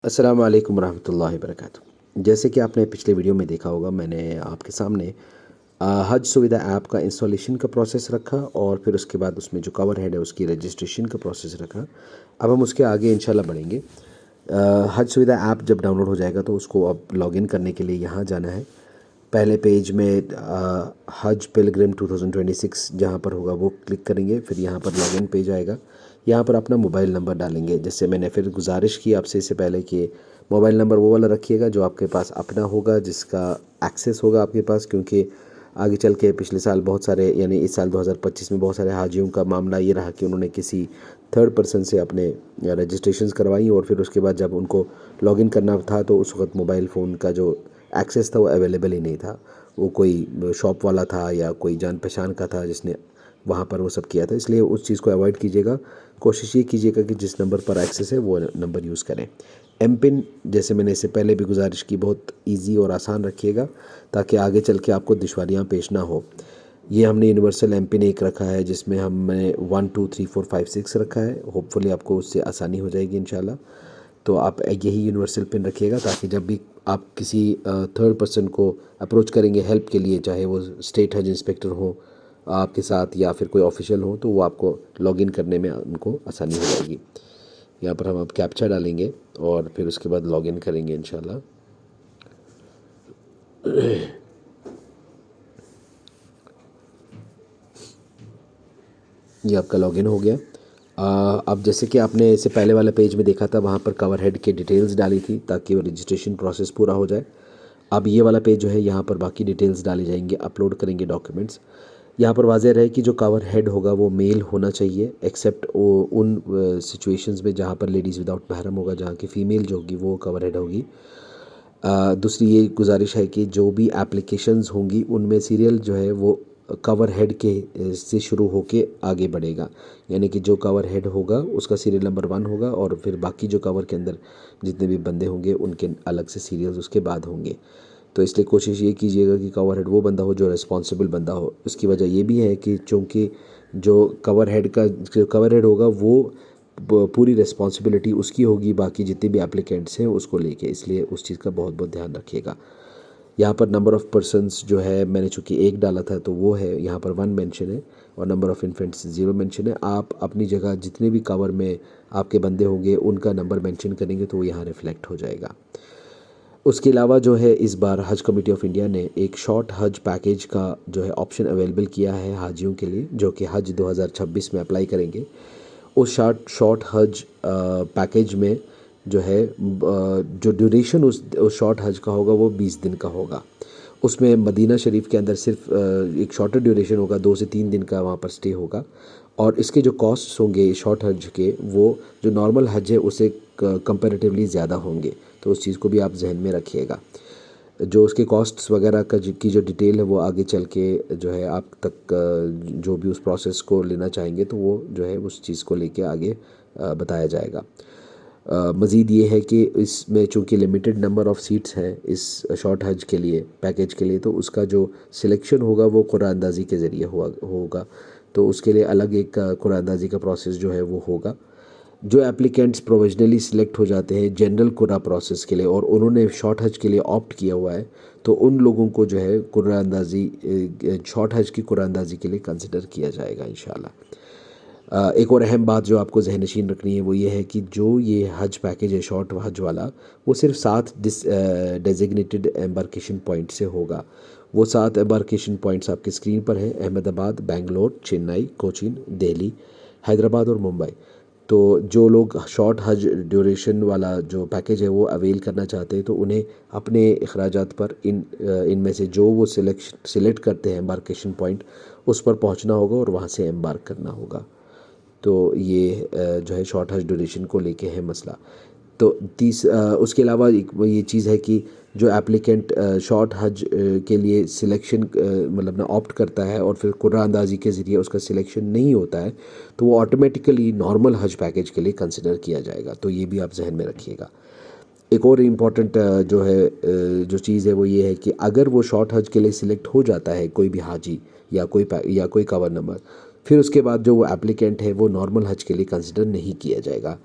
अस्सलाम वालेकुम रहमतुल्लाहि वबरकातुहू। जैसे कि आपने पिछले वीडियो में देखा होगा, मैंने आपके सामने हज सुविधा ऐप का इंस्टॉलेशन का प्रोसेस रखा और फिर उसके बाद उसमें जो कवर हेड है उसकी रजिस्ट्रेशन का प्रोसेस रखा। अब हम उसके आगे इंशाल्लाह बढ़ेंगे। हज सुविधा ऐप जब डाउनलोड हो जाएगा तो उसको अब लॉगिन करने के लिए यहाँ जाना है। पहले पेज में हज पिलग्रिम 2026 जहाँ पर होगा वो क्लिक करेंगे। फिर यहाँ पर लॉगिन पेज आएगा। यहाँ पर अपना मोबाइल नंबर डालेंगे। जैसे मैंने फिर गुजारिश की आपसे इससे पहले कि मोबाइल नंबर वो वाला रखिएगा जो आपके पास अपना होगा, जिसका एक्सेस होगा आपके पास, क्योंकि आगे चल के पिछले साल बहुत सारे, यानी इस साल 2025 में बहुत सारे हाजियों का मामला ये रहा कि उन्होंने किसी थर्ड पर्सन से अपने रजिस्ट्रेशंस करवाई और फिर उसके बाद जब उनको लॉगिन करना था तो उस वक्त मोबाइल फ़ोन का जो एक्सेस था वो अवेलेबल ही नहीं था। वो कोई शॉप वाला था या कोई जान पहचान का था जिसने वहाँ पर वो सब किया था। इसलिए उस चीज़ को अवॉइड कीजिएगा। कोशिश ये कीजिएगा कि जिस नंबर पर एक्सेस है वो नंबर यूज़ करें। एम पिन, जैसे मैंने इससे पहले भी गुजारिश की, बहुत इजी और आसान रखिएगा ताकि आगे चल के आपको दुश्वारियाँ पेश ना हो। ये हमने यूनिवर्सल एम पिन एक रखा है जिसमें हमने 1 2 3 4 5 6 रखा है। होपफुली आपको उससे आसानी हो जाएगी इंशाल्लाह। तो आप यही यूनिवर्सल पिन रखिएगा ताकि जब भी आप किसी थर्ड पर्सन को अप्रोच करेंगे हेल्प के लिए, चाहे वो स्टेट हज इंस्पेक्टर हो आपके साथ या फिर कोई ऑफिशियल हो, तो वो आपको लॉगिन करने में उनको आसानी हो जाएगी। यहाँ पर हम अब कैप्चा डालेंगे और फिर उसके बाद लॉगिन करेंगे इंशाल्लाह। ये आपका लॉगिन हो गया। अब जैसे कि आपने इससे पहले वाले पेज में देखा था, वहाँ पर कवर हेड के डिटेल्स डाली थी ताकि वो रजिस्ट्रेशन प्रोसेस पूरा हो जाए। अब ये वाला पेज जो है, यहाँ पर बाकी डिटेल्स डाली जाएंगे, अपलोड करेंगे डॉक्यूमेंट्स। यहाँ पर वाज़ेह रहे कि जो कवर हेड होगा वो मेल होना चाहिए, एक्सेप्ट उन सिचुएशंस में जहाँ पर लेडीज़ विदाउट महरम होगा, जहाँ की फ़ीमेल जो होगी वो कवर हेड होगी। दूसरी ये गुजारिश है कि जो भी एप्लीकेशंस होंगी उनमें सीरियल जो है वो कवर हेड के से शुरू होके आगे बढ़ेगा। यानी कि जो कवर हेड होगा उसका सीरियल नंबर 1 होगा और फिर बाकी जो कवर के अंदर जितने भी बंदे होंगे उनके अलग से सीरियल्स उसके बाद होंगे। तो इसलिए कोशिश ये कीजिएगा कि कवर हेड वो बंदा हो जो रिस्पॉन्सिबल बंदा हो। उसकी वजह ये भी है कि चूँकि जो कवर हेड होगा वो पूरी रिस्पॉन्सिबिलिटी उसकी होगी बाकी जितने भी एप्लीकेंट्स हैं उसको लेके, इसलिए उस चीज़ का बहुत बहुत ध्यान रखिएगा। यहाँ पर नंबर ऑफ़ पर्सन्स जो है, मैंने चूँकि एक डाला था तो वो है, यहाँ पर 1 मेंशन है और नंबर ऑफ़ इन्फेंट्स 0 मेंशन है। आप अपनी जगह जितने भी कवर में आपके बंदे होंगे उनका नंबर मेंशन करेंगे तो वो यहाँ रिफ्लेक्ट हो जाएगा। उसके अलावा जो है, इस बार हज कमेटी ऑफ इंडिया ने एक शॉर्ट हज पैकेज का जो है ऑप्शन अवेलेबल किया है हाजियों के लिए जो कि हज 2026 में अप्लाई करेंगे। उस शॉर्ट हज पैकेज में जो है जो ड्यूरेशन उस शॉर्ट हज का होगा वो 20 दिन का होगा। उसमें मदीना शरीफ के अंदर सिर्फ एक शॉर्टर ड्यूरेशन होगा, 2 से 3 दिन का वहाँ पर स्टे होगा। और इसके जो कॉस्ट्स होंगे शॉर्ट हज के, वो जो नॉर्मल हज है उससे कंपैरेटिवली ज़्यादा होंगे। तो उस चीज़ को भी आप जहन में रखिएगा। जो उसके कॉस्ट्स वगैरह की जो डिटेल है वो आगे चल के जो है आप तक जो भी उस प्रोसेस को लेना चाहेंगे तो वो जो है उस चीज़ को लेके आगे बताया जाएगा। मज़ीद ये है कि इसमें चूँकि लिमिटेड नंबर ऑफ़ सीट्स हैं इस शॉर्ट हज के लिए, पैकेज के लिए, तो उसका जो सिलेक्शन होगा वो कुरानंदाज़ी के ज़रिए होगा। तो उसके लिए अलग एक कुरानंदाज़ी का प्रोसेस जो है वो होगा। जो एप्लीकेंट्स प्रोविजनली सिलेक्ट हो जाते हैं जनरल कुरा प्रोसेस के लिए और उन्होंने शॉर्ट हज के लिए ऑप्ट किया हुआ है, तो उन लोगों को जो है कुरानंदाज़ी, शॉर्ट हज की कुरानंदाज़ी के लिए कंसिडर किया जाएगा इंशाल्लाह। एक और अहम बात जो आपको ज़हनशीन रखनी है वो ये है कि जो ये हज पैकेज है शॉर्ट हज वाला, वो सिर्फ 7 डेजिग्नेटेड एम्बार्केशन पॉइंट से होगा। वो 7 एम्बार्केशन पॉइंट्स आपकी स्क्रीन पर हैं: अहमदाबाद, बेंगलोर, चेन्नई, कोचीन, दिल्ली, हैदराबाद और मुंबई। तो जो लोग शॉर्ट हज ड्यूरेशन वाला जो पैकेज है वो अवेल करना चाहते हैं तो उन्हें अपने अखराजात पर इनमें से जो वो सिलेक्ट करते हैं एम्बार्केशन पॉइंट, उस पर पहुंचना होगा और वहां से एम्बार्क करना होगा। तो ये जो है शॉर्ट हज ड्यूरेशन को लेके है मसला। तो उसके अलावा एक वो ये चीज़ है कि जो एप्लीकेंट शॉर्ट हज के लिए सिलेक्शन मतलब ना ऑप्ट करता है और फिर कुरानंदाज़ी के ज़रिए उसका सिलेक्शन नहीं होता है, तो वो ऑटोमेटिकली नॉर्मल हज पैकेज के लिए कंसिडर किया जाएगा। तो ये भी आप जहन में रखिएगा। एक और इम्पॉर्टेंट जो है जो चीज़ है वो ये है कि अगर वो शॉर्ट हज के लिए सिलेक्ट हो जाता है कोई भी हाजी या कोई कवर नंबर, फिर उसके बाद जो वो एप्लीकेंट है वो नॉर्मल हज के लिए कंसिडर नहीं किया जाएगा।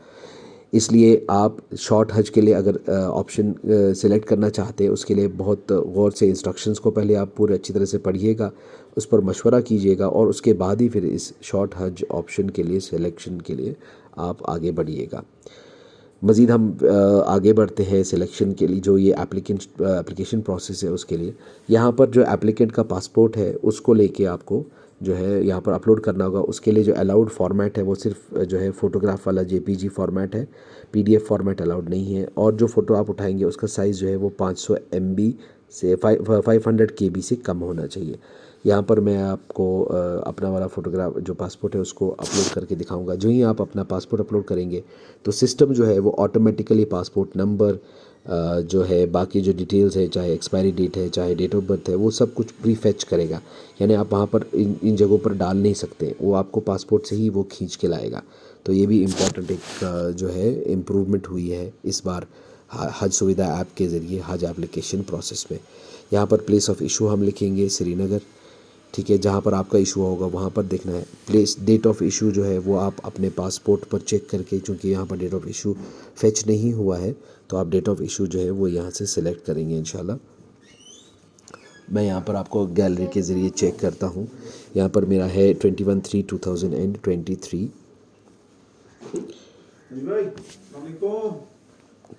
इसलिए आप शॉर्ट हज के लिए अगर ऑप्शन सेलेक्ट करना चाहते हैं उसके लिए बहुत गौर से इंस्ट्रक्शंस को पहले आप पूरे अच्छी तरह से पढ़िएगा, उस पर मशवरा कीजिएगा और उसके बाद ही फिर इस शॉर्ट हज ऑप्शन के लिए सिलेक्शन के लिए आप आगे बढ़िएगा। मज़ीद हम आगे बढ़ते हैं सिलेक्शन के लिए, जो ये एप्लीकेशन प्रोसेस है उसके लिए। यहाँ पर जो एप्लीकेंट का पासपोर्ट है उसको लेके आपको जो है यहाँ पर अपलोड करना होगा। उसके लिए जो अलाउड फॉर्मेट है वो सिर्फ जो है फ़ोटोग्राफ वाला जेपीजी फॉर्मेट है, पीडीएफ फॉर्मेट अलाउड नहीं है। और जो फ़ोटो आप उठाएंगे उसका साइज़ जो है वो 500 MB से 500 KB से कम होना चाहिए। यहाँ पर मैं आपको अपना वाला फ़ोटोग्राफ जो पासपोर्ट है उसको अपलोड करके दिखाऊंगा। जो ही आप अपना पासपोर्ट अपलोड करेंगे तो सिस्टम जो है वो ऑटोमेटिकली पासपोर्ट नंबर जो है, बाकी जो डिटेल्स है, चाहे एक्सपायरी डेट है, चाहे डेट ऑफ बर्थ है, वो सब कुछ प्री फेच करेगा। यानी आप वहाँ पर इन जगहों पर डाल नहीं सकते, वो आपको पासपोर्ट से ही वो खींच के लाएगा। तो ये भी इम्पॉर्टेंट एक जो है इम्प्रूवमेंट हुई है इस बार हज सुविधा ऐप के ज़रिए हज एप्लीकेशन प्रोसेस में। यहाँ पर प्लेस ऑफ इशू हम लिखेंगे श्रीनगर, ठीक है। जहाँ पर आपका इशू होगा वहाँ पर देखना है। प्लेस डेट ऑफ इशू जो है वो आप अपने पासपोर्ट पर चेक करके, चूँकि यहाँ पर डेट ऑफ इशू फेच नहीं हुआ है तो आप डेट ऑफ इशू जो है वो यहाँ से सिलेक्ट करेंगे इंशाल्लाह। मैं यहाँ पर आपको गैलरी के ज़रिए चेक करता हूँ। यहाँ पर मेरा है 21/3/2023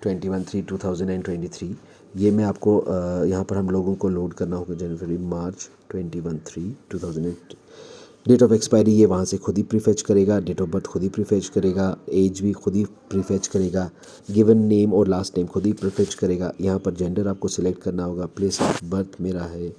21/3/2023। ये मैं आपको यहाँ पर हम लोगों को लोड करना होगा जनवरी मार्च 21/3/2008। डेट ऑफ एक्सपायरी ये वहाँ से खुद ही प्रीफेच करेगा, डेट ऑफ बर्थ खुद ही प्रीफेच करेगा, एज भी खुद ही प्रीफेच करेगा, गिवन नेम और लास्ट नेम खुद ही प्रीफेच करेगा। यहाँ पर जेंडर आपको सिलेक्ट करना होगा। प्लेस ऑफ बर्थ मेरा है